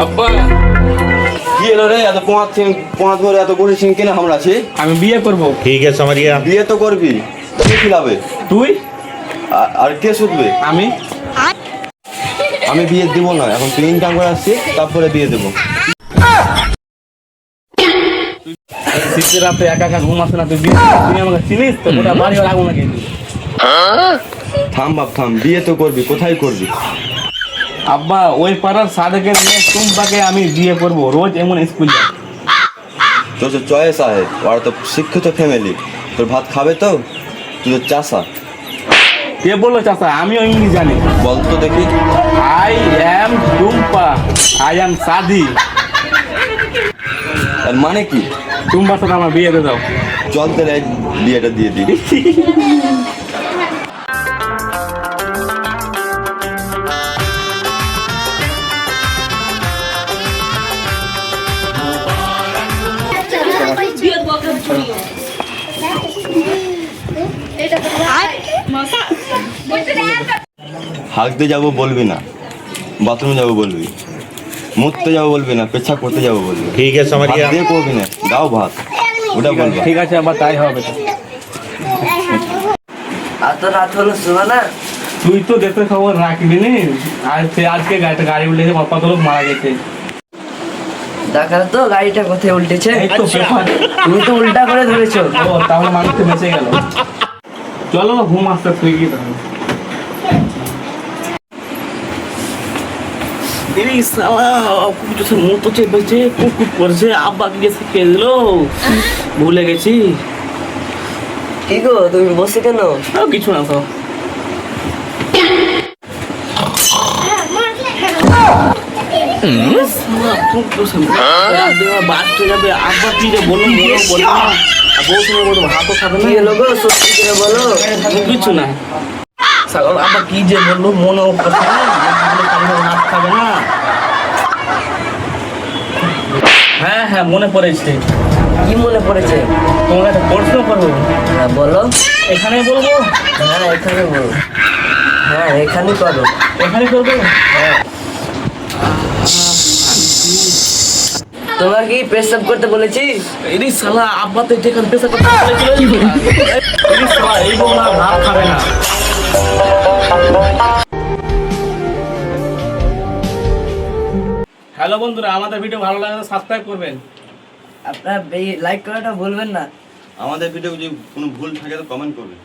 আব্বা কি এলো রে? এত পোঁয়াত ধরে এত করেছিস কিনা আমরা আছি? আমি বিয়ে করব। ठीक है समझ गया। বিয়ে তো করবি, তোকে কি লাভে? তুই? আর কে শুধবে? আমি আমি বিয়ে দিব না, এখন তুই ইনকাম করে আসছিস, তারপরে বিয়ে দেবো। শীতের রাতে একা একা ঘুম আসে না, তুই তুই আমাকে চিনিস তো? গোটা বাড়ি আর আগুন লাগিয়ে দিবি। থাম বাপ থাম, বিয়ে তো করবি, কোথায় করবি? আব্বা ওই পাড়ার সাদেকের মেয়ে টুম্পাকে আমি বিয়ে করব, রোজ এমন স্কুল যায়। তোর তো চয়েস আছে, ওরা তো শিক্ষিত ফ্যামিলি, তোর ভাত খাবে তো? তুই তো চাষা। কে বললো চাচা? আমিও ইংলিশ জানি। বল তো দেখি। I am Tumpa, I am সাদি। আর মানে কি? টুম্পার সাথে আমার বিয়ে দিয়ে দাও। চল তাহলে বিয়েটা দিয়ে দিই। হাঁকতে যাবো বলবি না, বাথরুমে যাবো বলবি, মুততে যাবো বলবি না, পেছাব করতে যাবো বলবি। ठीक है समझ ভাত गया। দিয়ে করবি না, দাও ভাত, ওটা বলবি। ঠিক আছে আবার তাই হবে। আর তো রাত হলো শোনা না। তুই তো দেখতে খবর রাখবি নি। আজকে গাড়ি উল্টেছে, কত লোক মারা গেছে। দেখা তো গাড়িটা কোথায় উল্টেছে। এই তো পেপার। তুমি তো উল্টা করে ধরেছো। ও তাহলে মানুষ তো বেঁচে গেল। চলো ঘুম আসতে, তুই কি তাহলে? ভুলে গেছি। কি গো তুমি বসে কেন? কিছু না তো। যাবে আব্বা কি রে বলো, বলো না। বউ তুমি বলো, ভাতও খাবে কি না। হলো গো সত্যি করে বলো। কিছু না। আব্বা কি যে বললো মনেও করছে না, ভাত খাবে না। হ্যাঁ হ্যাঁ মনে পড়েছে। কি মনে পড়েছে? তোমার একটা প্রশ্ন করবো। হ্যাঁ বলো। এখানে বলবো? হ্যাঁ এখানে বলো। হ্যাঁ এখানে করো। এখানে করবো? হ্যাঁ। তোমার কি পেশাব করতে বলেছি? এই শালা আব্বা তো যেখানে পেশা করতে বলেছিল, এই শালা এই বউ না ভাত খাবে না। হ্যালো বন্ধুরা, আমাদের ভিডিও ভালো লাগলে সাবস্ক্রাইব করবেন। আপনার লাইক করাটা ভুলবেন না। আমাদের ভিডিও যদি কোনো ভুল থাকে তো কমেন্ট করবে।